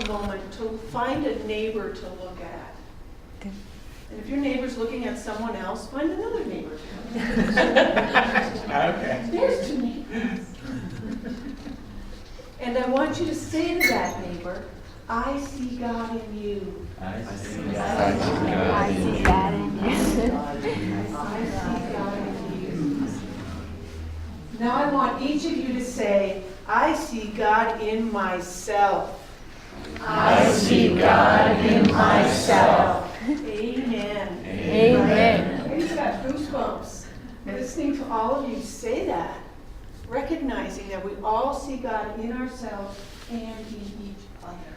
moment to find a neighbor to look at. Okay. And if your neighbor's looking at someone else, find another neighbor. Okay. There's two neighbors. And I want you to say to that neighbor, I see God in you. I see I see God in you. I see God in you. Now I want each of you to say, I see God in myself. I see God in myself. Amen. Amen. I just got goosebumps listening to all of you say that, recognizing that we all see God in ourselves and in each other.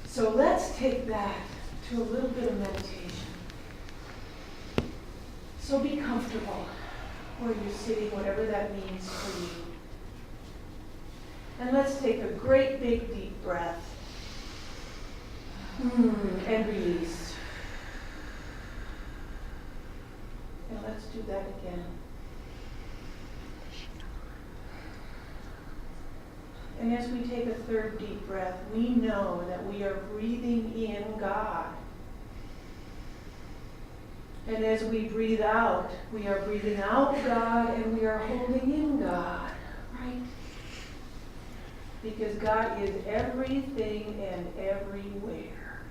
So let's take that to a little bit of meditation. So be comfortable where you're sitting, whatever that means for you. And let's take a great big deep breath. And release. And let's do that again. And as we take a third deep breath, we know that we are breathing in God. And as we breathe out, we are breathing out God and we are holding in God, right? Because God is everything and everywhere.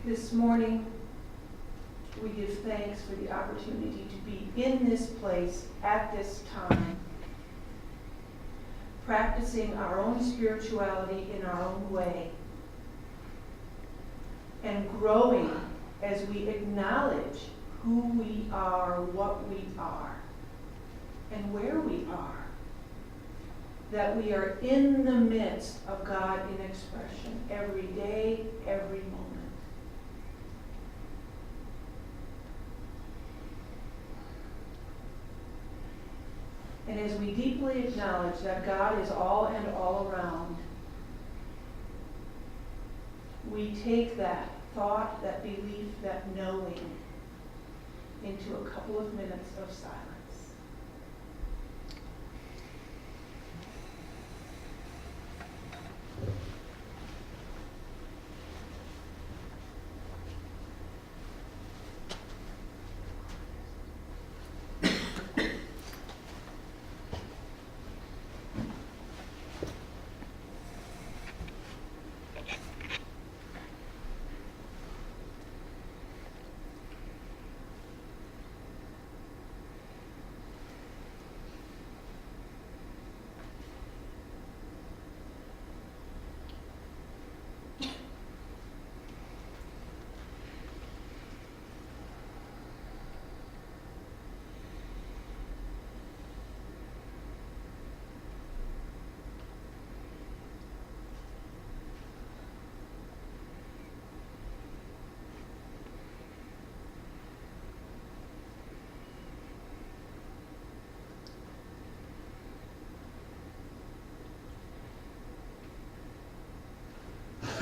This morning, we give thanks for the opportunity to be in this place at this time, practicing our own spirituality in our own way, and growing as we acknowledge who we are, what we are, and where we are. That we are in the midst of God in expression every day, every moment. And as we deeply acknowledge that God is all and all around, we take that thought, that belief, that knowing into a couple of minutes of silence.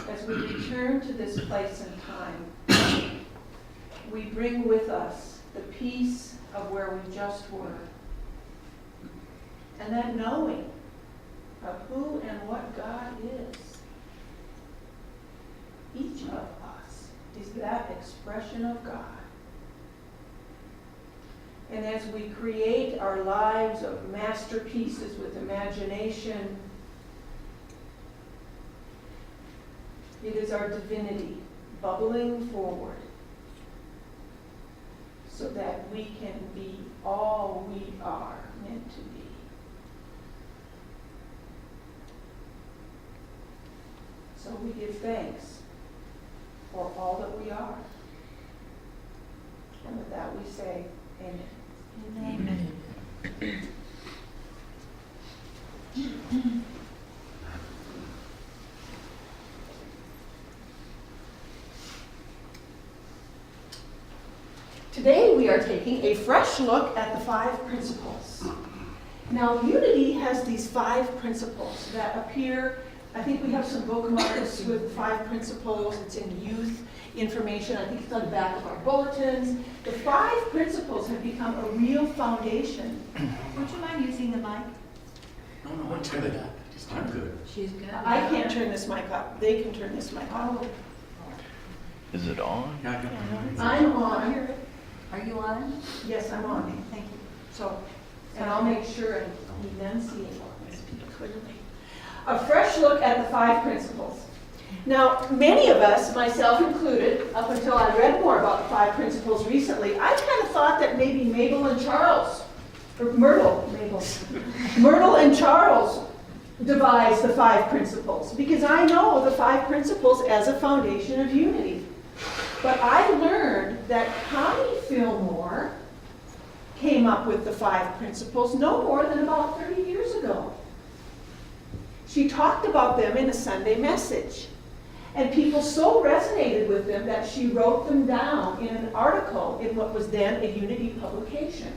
As we return to this place and time, we bring with us the peace of where we just were. And that knowing of who and what God is. Each of us is that expression of God. And as we create our lives of masterpieces with imagination, it is our divinity bubbling forward so that we can be all we are meant to be. So we give thanks for all that we are. And with that we say, Amen. Amen. Today we are taking a fresh look at the 5 principles. Now, Unity has these 5 principles that appear. I think we have some bookmarks with 5 principles. It's in youth information. I think it's on the back of our bulletins. The 5 principles have become a real foundation. Would you mind using the mic? No, I'm good. I'm good. She's good. I can't turn this mic up. They can turn this mic off. Is it on? Yeah, I got it. I'm on. Are you on? Yes, I'm on. Thank you. So, and I'll make sure and enunciate this clearly. A fresh look at the 5 principles. Now, many of us, myself included, up until I read more about the 5 principles recently, I kind of thought that maybe Myrtle and Charles devised the 5 principles, because I know the 5 principles as a foundation of unity. But I learned that Connie Fillmore came up with the 5 principles no more than about 30 years ago. She talked about them in a Sunday message. And people so resonated with them that she wrote them down in an article in what was then a Unity publication.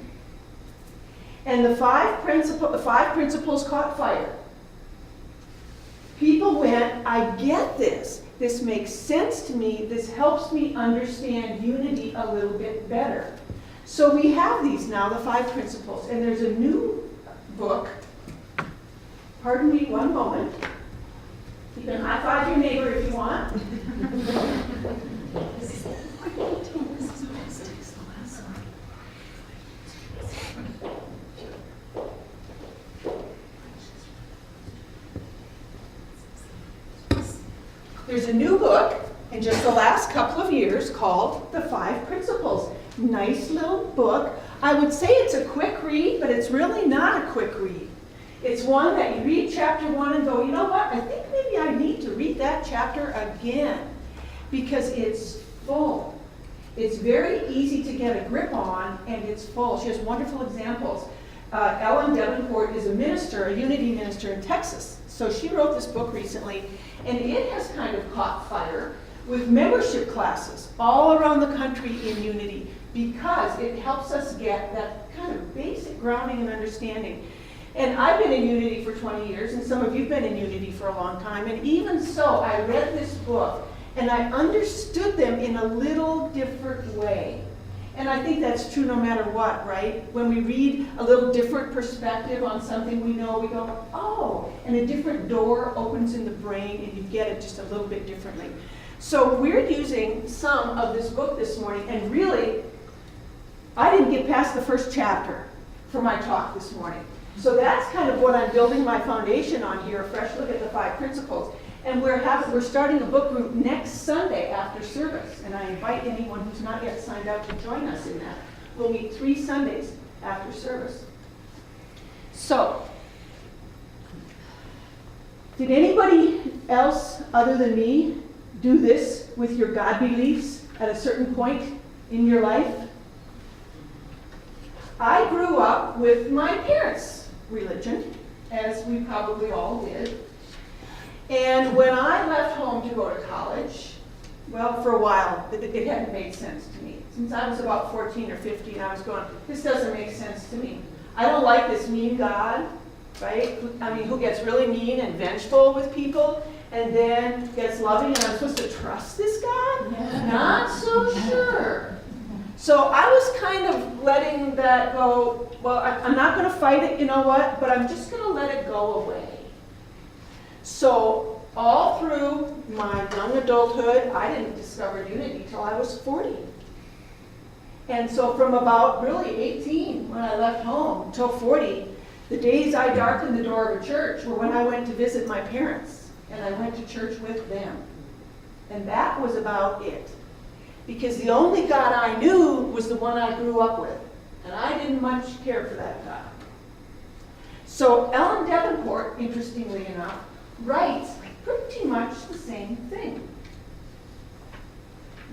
And the 5 principles caught fire. People went, I get this. This makes sense to me. This helps me understand unity a little bit better. So we have these now, the 5 principles. And there's a new book. Pardon me one moment. You can high five your neighbor if you want. There's a new book in just the last couple of years called The 5 Principles. Nice little book. I would say it's a quick read, but it's really not a quick read. It's one that you read chapter 1 and go, you know what, I think maybe I need to read that chapter again, because it's full. It's very easy to get a grip on, and it's full. She has wonderful examples. Ellen Debenport is a minister, a Unity minister in Texas. So she wrote this book recently, and it has kind of caught fire with membership classes all around the country in Unity, because it helps us get that kind of basic grounding and understanding. And I've been in Unity for 20 years, and some of you have been in Unity for a long time, and even so, I read this book, and I understood them in a little different way. And I think that's true no matter what, right? When we read a little different perspective on something we know, we go, oh, and a different door opens in the brain, and you get it just a little bit differently. So we're using some of this book this morning, and really, I didn't get past the first chapter for my talk this morning. So that's kind of what I'm building my foundation on here, a fresh look at the 5 principles. And we're starting a book group next Sunday after service. And I invite anyone who's not yet signed up to join us in that. We'll meet 3 Sundays after service. So, did anybody else other than me do this with your God beliefs at a certain point in your life? I grew up with my parents' religion, as we probably all did. And when I left home to go to college, well, for a while, it hadn't made sense to me. Since I was about 14 or 15, I was going, this doesn't make sense to me. I don't like this mean God, right? I mean, who gets really mean and vengeful with people, and then gets loving, and I'm supposed to trust this God? Not so sure. So I was kind of letting that go, well, I'm not going to fight it, you know what, but I'm just going to let it go away. So all through my young adulthood, I didn't discover Unity till I was 40. And so from about really 18, when I left home, till 40, the days I darkened the door of a church were when I went to visit my parents, and I went to church with them. And that was about it. Because the only God I knew was the one I grew up with. And I didn't much care for that God. So Ellen Debenport, interestingly enough, writes pretty much the same thing.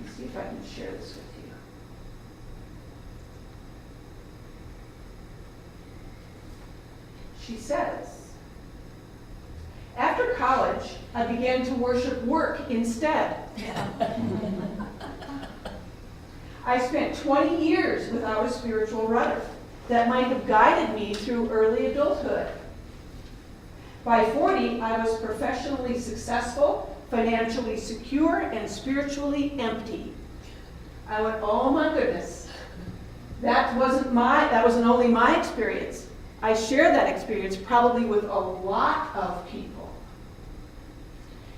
Let's see if I can share this with you. She says, after college, I began to worship work instead. I spent 20 years without a spiritual rudder that might have guided me through early adulthood. By 40, I was professionally successful, financially secure, and spiritually empty. I went, oh my goodness. That wasn't only my experience. I share that experience probably with a lot of people.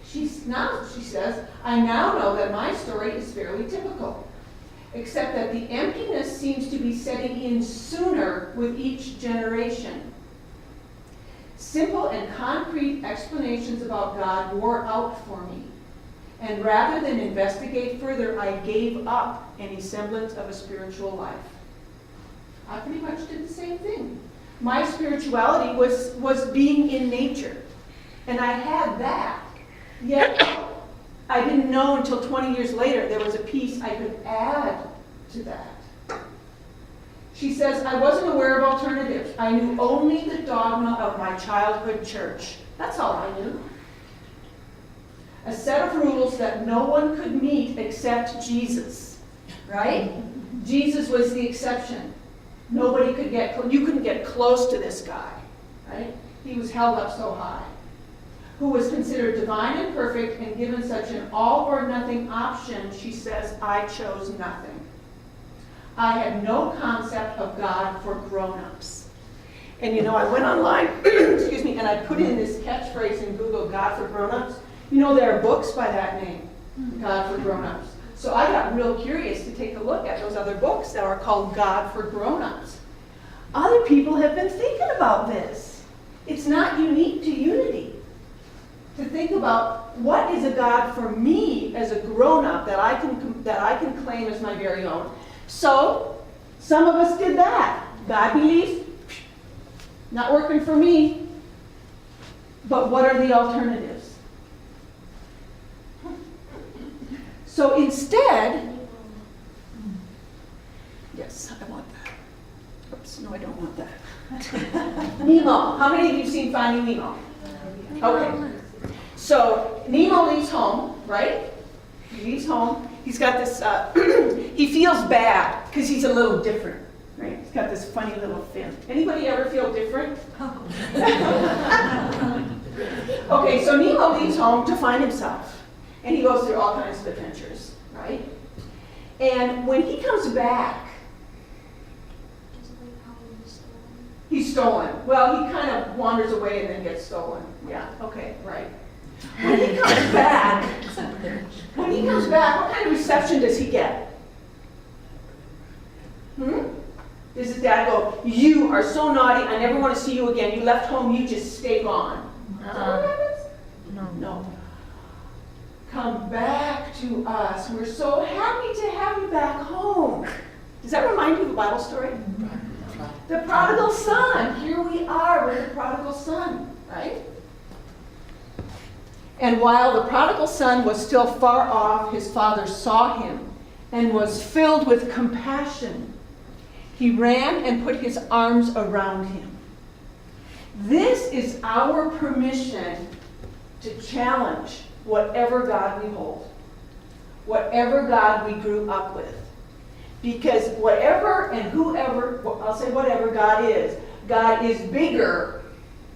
She says, I now know that my story is fairly typical, except that the emptiness seems to be setting in sooner with each generation. Simple and concrete explanations about God wore out for me, and rather than investigate further, I gave up any semblance of a spiritual life. I pretty much did the same thing. My spirituality was being in nature, and I had that. Yet, I didn't know until 20 years later there was a piece I could add to that. She says, I wasn't aware of alternatives. I knew only the dogma of my childhood church. That's all I knew. A set of rules that no one could meet except Jesus, right? Jesus was the exception. Nobody could you couldn't get close to this guy, right? He was held up so high. Who was considered divine and perfect and given such an all or nothing option, she says, I chose nothing. I had no concept of God for grown-ups. And you know, I went online, excuse me, and I put in this catchphrase in Google, God for grown-ups. You know, there are books by that name, God for grown-ups. So I got real curious to take a look at those other books that are called God for grown-ups. Other people have been thinking about this. It's not unique to Unity. To think about what is a God for me as a grown-up that I can claim as my very own. So some of us did that. God belief, not working for me. But what are the alternatives? So instead, yes, I want that. Oops, no, I don't want that. Nemo. How many of you have seen Finding Nemo? Okay. So Nemo leaves home, right? He leaves home. He's got this, he feels bad because he's a little different, right? He's got this funny little fin. Anybody ever feel different? Okay, so Nemo leaves home to find himself. And he goes through all kinds of adventures, right? And when he comes back, he's stolen. Well, he kind of wanders away and then gets stolen. Yeah, okay, right. When he comes back, what kind of reception does he get? Does his dad go, you are so naughty, I never want to see you again. You left home, you just stay gone. Is that what happens? No. Come back to us. We're so happy to have you back home. Does that remind you of a Bible story? The prodigal son. Here we are with the prodigal son, right? And while the prodigal son was still far off, his father saw him and was filled with compassion. He ran and put his arms around him. This is our permission to challenge whatever God we hold, whatever God we grew up with. Because whatever and whoever, I'll say whatever God is bigger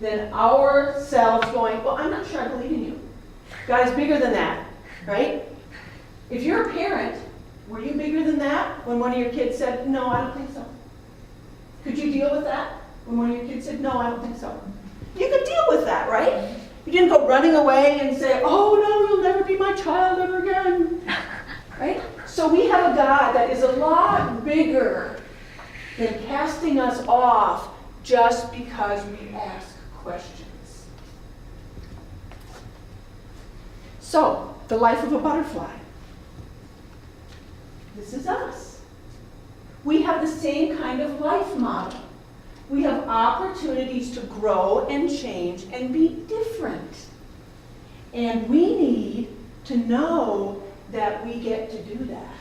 than ourselves going, well, I'm not sure I believe in you. God is bigger than that, right? If you're a parent, were you bigger than that when one of your kids said, no, I don't think so? Could you deal with that when one of your kids said, no, I don't think so? You could deal with that, right? You didn't go running away and say, oh, no, you'll never be my child ever again, right? So we have a God that is a lot bigger than casting us off just because we ask questions. So, the life of a butterfly. This is us. We have the same kind of life model. We have opportunities to grow and change and be different. And we need to know that we get to do that.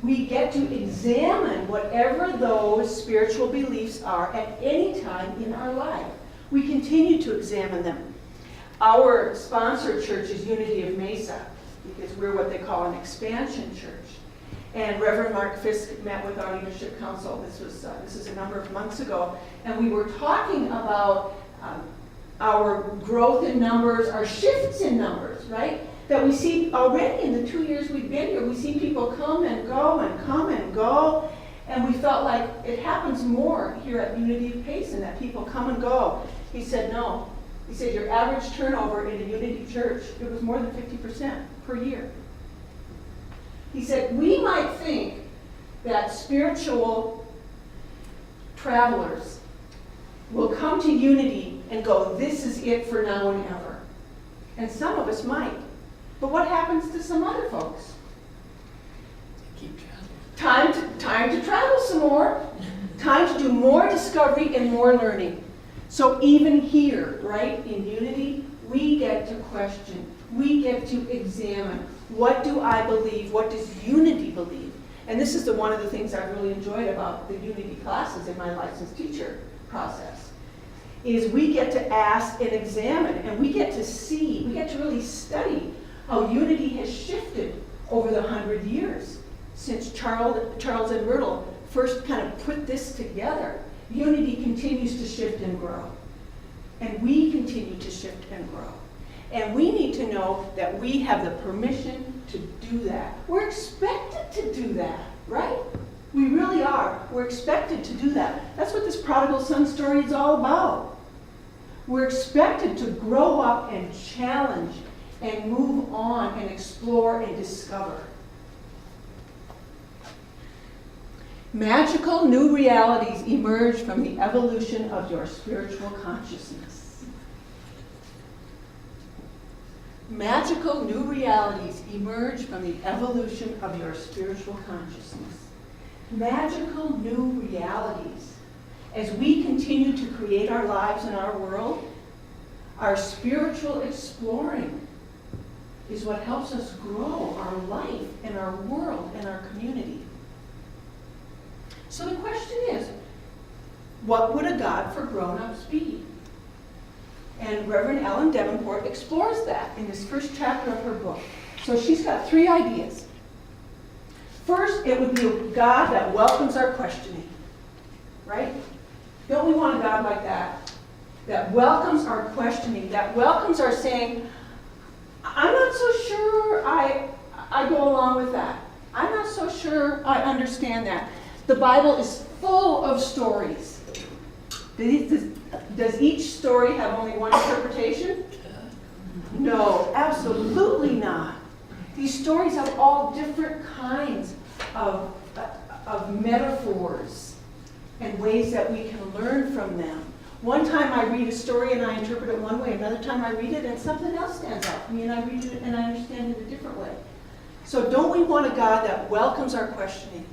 We get to examine whatever those spiritual beliefs are at any time in our life. We continue to examine them. Our sponsor church is Unity of Mesa, because we're what they call an expansion church. And Reverend Mark Fisk met with our leadership council. This is a number of months ago, and we were talking about our growth in numbers, our shifts in numbers, right? That we see already in the 2 years we've been here. We see people come and go and come and go, And we felt like it happens more here at Unity of Payson, that people come and go. He said, no. He said, your average turnover in a Unity church, it was more than 50% per year. He said, we might think that spiritual travelers will come to Unity and go, this is it for now and ever. And some of us might. But what happens to some other folks? Keep traveling. Time to travel some more. Time to do more discovery and more learning. So even here, right, in Unity, we get to question. We get to examine. What do I believe? What does Unity believe? And this is one of the things I've really enjoyed about the Unity classes in my licensed teacher process, is we get to ask and examine, and we get to see, we get to really study how Unity has shifted over the 100 years since Charles and Myrtle first kind of put this together. Unity continues to shift and grow. And we continue to shift and grow. And we need to know that we have the permission to do that. We're expected to do that, right? We really are. We're expected to do that. That's what this prodigal son story is all about. We're expected to grow up and challenge and move on and explore and discover. Magical new realities emerge from the evolution of your spiritual consciousness. Magical new realities emerge from the evolution of your spiritual consciousness. Magical new realities. As we continue to create our lives and our world, our spiritual exploring is what helps us grow our life and our world and our community. So the question is, what would a God for grown-ups be? And Reverend Ellen Debenport explores that in this first chapter of her book. So she's got 3 ideas. First, it would be a God that welcomes our questioning, right? Don't we want a God like that? That welcomes our questioning, that welcomes our saying, I'm not so sure I go along with that. I'm not so sure I understand that. The Bible is full of stories. Does each story have only one interpretation? No, absolutely not. These stories have all different kinds of metaphors and ways that we can learn from them. One time I read a story and I interpret it one way, another time I read it and something else stands out to me and I read it and I understand it a different way. So don't we want a God that welcomes our questioning?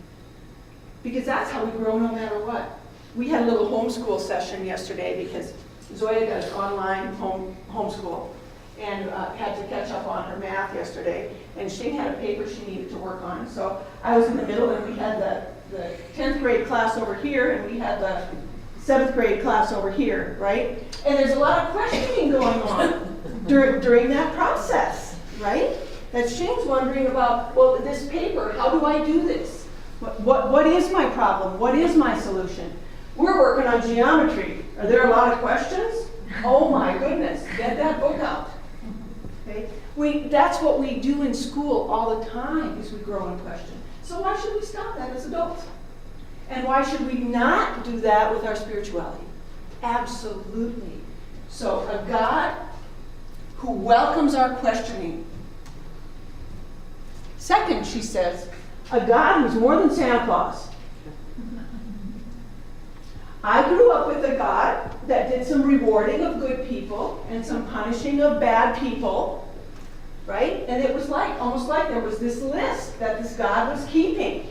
Because that's how we grow no matter what. We had a little homeschool session yesterday because Zoya does online homeschool and had to catch up on her math yesterday. And she had a paper she needed to work on. So I was in the middle and we had the 10th grade class over here and we had the 7th grade class over here, right? And there's a lot of questioning going on during that process, right? That Shane's wondering about, well, this paper, how do I do this? What is my problem? What is my solution? We're working on geometry. Are there a lot of questions? Oh my goodness, get that book out. Okay? That's what we do in school all the time, is we grow and question. So why should we stop that as adults? And why should we not do that with our spirituality? Absolutely. So a God who welcomes our questioning. Second, she says, a God who's more than Santa Claus. I grew up with a God that did some rewarding of good people and some punishing of bad people, right? And it was almost like there was this list that this God was keeping.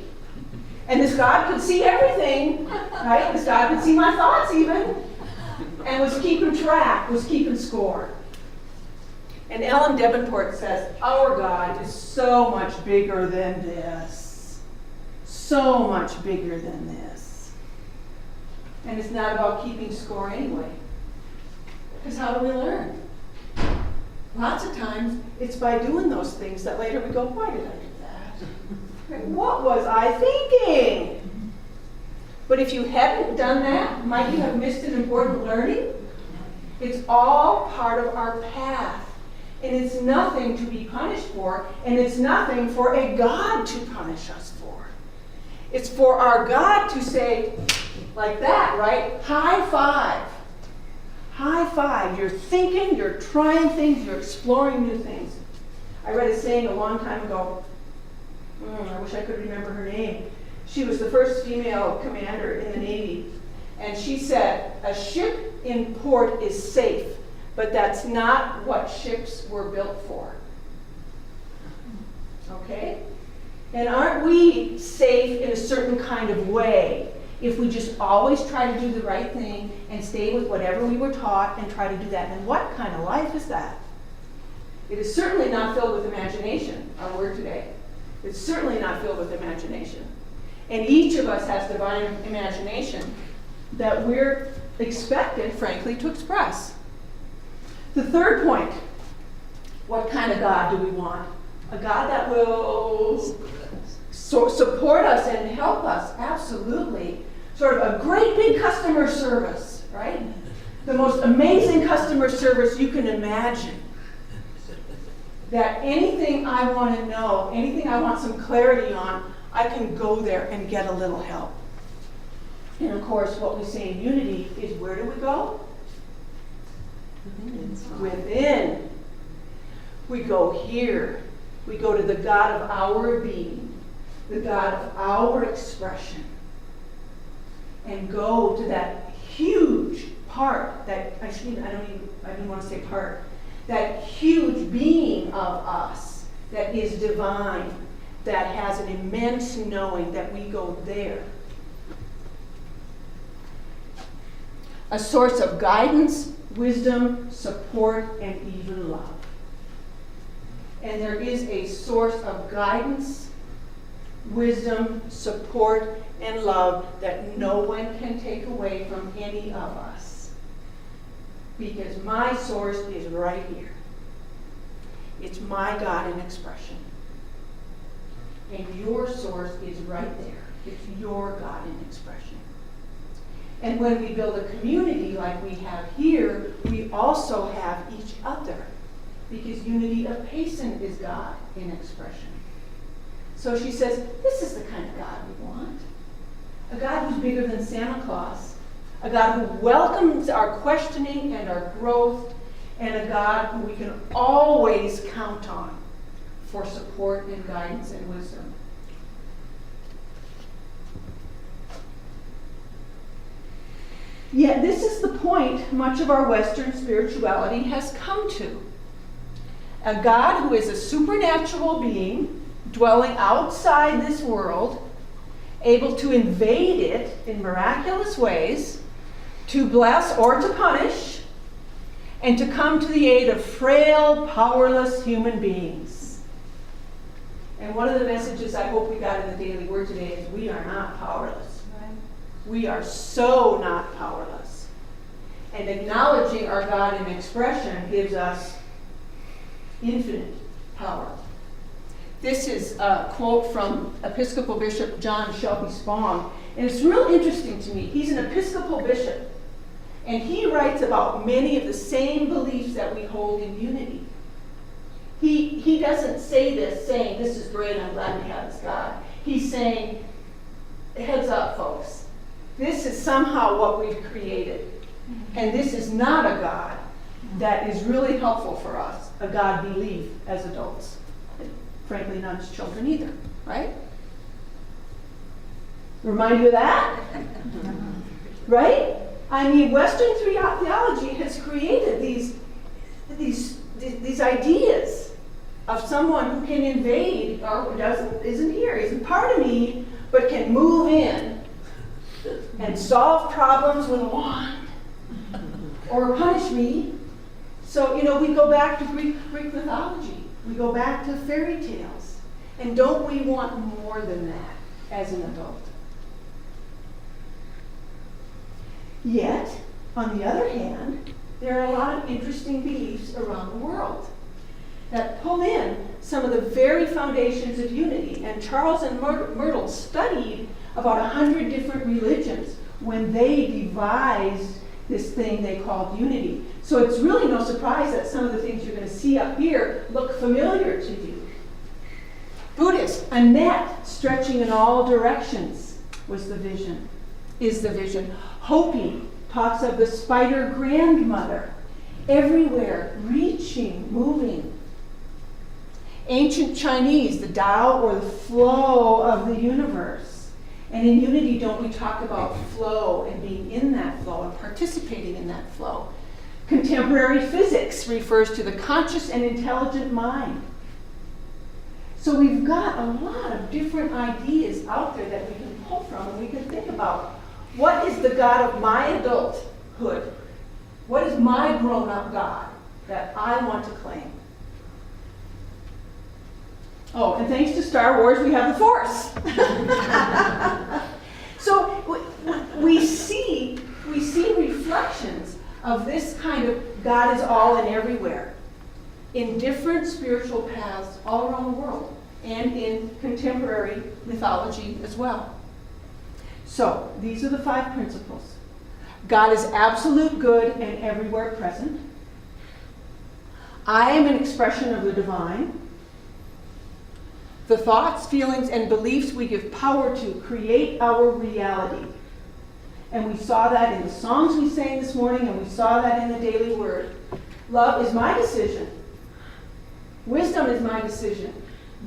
And this God could see everything, right? This God could see my thoughts even, and was keeping track, was keeping score. And Ellen Debenport says, our God is so much bigger than this. So much bigger than this. And it's not about keeping score anyway. Because how do we learn? Lots of times, it's by doing those things that later we go, why did I do that? What was I thinking? But if you hadn't done that, might you have missed an important learning? It's all part of our path. And it's nothing to be punished for, and it's nothing for a God to punish us for. It's for our God to say, like that, right? High five. High five. You're thinking, you're trying things, you're exploring new things. I read a saying a long time ago. I wish I could remember her name. She was the first female commander in the Navy. And she said, a ship in port is safe, but that's not what ships were built for. Okay? And aren't we safe in a certain kind of way if we just always try to do the right thing and stay with whatever we were taught and try to do that? And what kind of life is that? It is certainly not filled with imagination, our word today. It's certainly not filled with imagination. And each of us has divine imagination that we're expected, frankly, to express. The third point, what kind of God do we want? A God that will support us and help us, absolutely. Sort of a great big customer service, right? The most amazing customer service you can imagine. That anything I want to know, anything I want some clarity on, I can go there and get a little help. And of course, what we say in unity is, where do we go? Within. We go here. We go to the God of our being, the God of our expression, and go to that huge part, that, I didn't want to say part, that huge being of us that is divine, that has an immense knowing, that we go there. A source of guidance, wisdom, support, and even love. And there is a source of guidance, wisdom, support, and love that no one can take away from any of us. Because my source is right here. It's my God in expression. And your source is right there. It's your God in expression. And when we build a community like we have here, we also have each other. Because unity of Payson is God in expression. So she says, this is the kind of God we want. A God who's bigger than Santa Claus. A God who welcomes our questioning and our growth. And a God who we can always count on for support and guidance and wisdom. Yet this is the point much of our Western spirituality has come to. A God who is a supernatural being, dwelling outside this world, able to invade it in miraculous ways, to bless or to punish, and to come to the aid of frail, powerless human beings. And one of the messages I hope we got in the Daily Word today is, we are not powerless. We are so not powerless. And acknowledging our God in expression gives us infinite power. This is a quote from Episcopal Bishop John Shelby Spong, and it's real interesting to me. He's an Episcopal bishop, and he writes about many of the same beliefs that we hold in unity. He doesn't say this saying, this is great, I'm glad we have this God. He's saying, heads up, folks. This is somehow what we've created. And this is not a God that is really helpful for us, a God belief as adults. Frankly, not as children either, right? Remind you of that? Right? I mean, Western theology has created these ideas of someone who can invade, or isn't here, isn't part of me, but can move in and solve problems with a wand or punish me. So, we go back to Greek mythology. We go back to fairy tales. And don't we want more than that as an adult? Yet, on the other hand, there are a lot of interesting beliefs around the world that pull in some of the very foundations of unity. And Charles and Myrtle studied about 100 different religions when they devised this thing they called unity. So it's really no surprise that some of the things you're going to see up here look familiar to you. Buddhist, a net stretching in all directions was the vision, is the vision. Hopi talks of the spider grandmother, everywhere, reaching, moving. Ancient Chinese, the Tao or the flow of the universe. And in Unity, don't we talk about flow and being in that flow and participating in that flow? Contemporary physics refers to the conscious and intelligent mind. So we've got a lot of different ideas out there that we can pull from and we can think about. What is the God of my adulthood? What is my grown-up God that I want to claim? Oh, and thanks to Star Wars, we have the Force. So we see reflections of this kind of God is all and everywhere in different spiritual paths all around the world and in contemporary mythology as well. So these are the 5 principles. God is absolute good and everywhere present. I am an expression of the divine. The thoughts, feelings, and beliefs we give power to create our reality. And we saw that in the songs we sang this morning, and we saw that in the daily word. Love is my decision. Wisdom is my decision.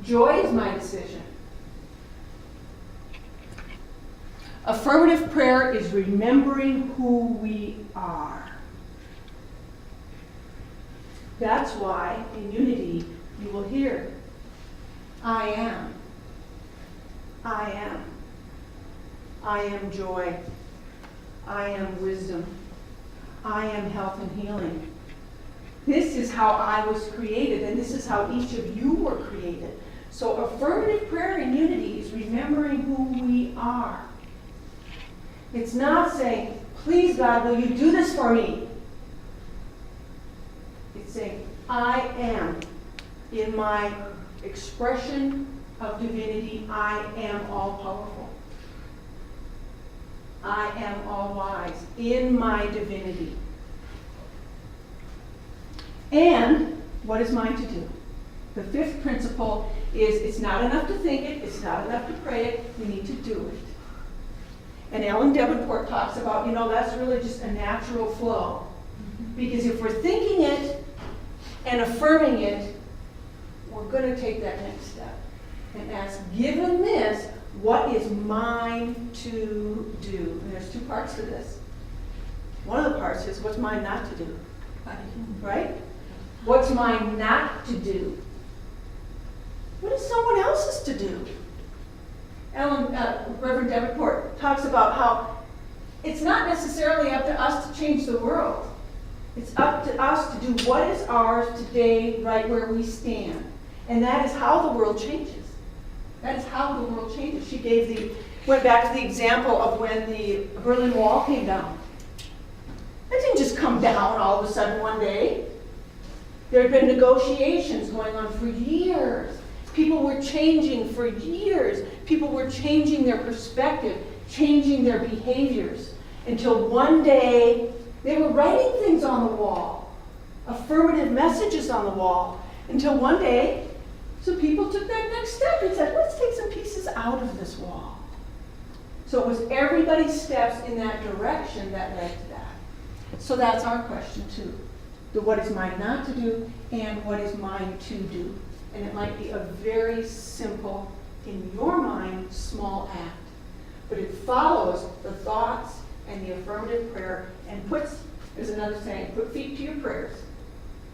Joy is my decision. Affirmative prayer is remembering who we are. That's why in Unity you will hear, I am. I am. I am joy. I am wisdom. I am health and healing. This is how I was created, and this is how each of you were created. So affirmative prayer in Unity is remembering who we are. It's not saying, please God, will you do this for me? It's saying, I am. In my expression of divinity, I am all powerful. I am all wise in my divinity. And what is mine to do? The 5th principle is it's not enough to think it, it's not enough to pray it, we need to do it. And Ellen Debenport talks about, that's really just a natural flow. Because if we're thinking it and affirming it, we're going to take that next step and ask, given this, what is mine to do? And there's 2 parts to this. One of the parts is, what's mine not to do? Right? What's mine not to do? What is someone else's to do? Reverend Debenport talks about how it's not necessarily up to us to change the world. It's up to us to do what is ours today, right where we stand. And that is how the world changes. That is how the world changes. She went back to the example of when the Berlin Wall came down. It didn't just come down all of a sudden one day. There had been negotiations going on for years. People were changing for years. People were changing their perspective, changing their behaviors, until one day they were writing things on the wall, affirmative messages on the wall, until one day some people took that next step and said, let's take some pieces out of this wall. So it was everybody's steps in that direction that led to that. So that's our question too. What is mine not to do and what is mine to do? And it might be a very simple, in your mind, small act. But it follows the thoughts and the affirmative prayer and there's another saying, put feet to your prayers.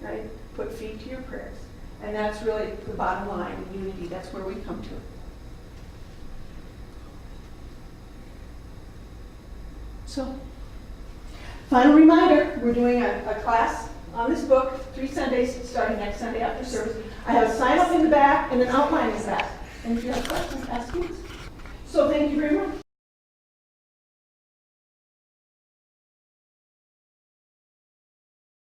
Right? Put feet to your prayers. And that's really the bottom line in Unity. That's where we come to it. So, final reminder, we're doing a class on this book, 3 Sundays, starting next Sunday after service. I have a sign up in the back and an outline in the back. And if you have questions, ask me. So thank you very much.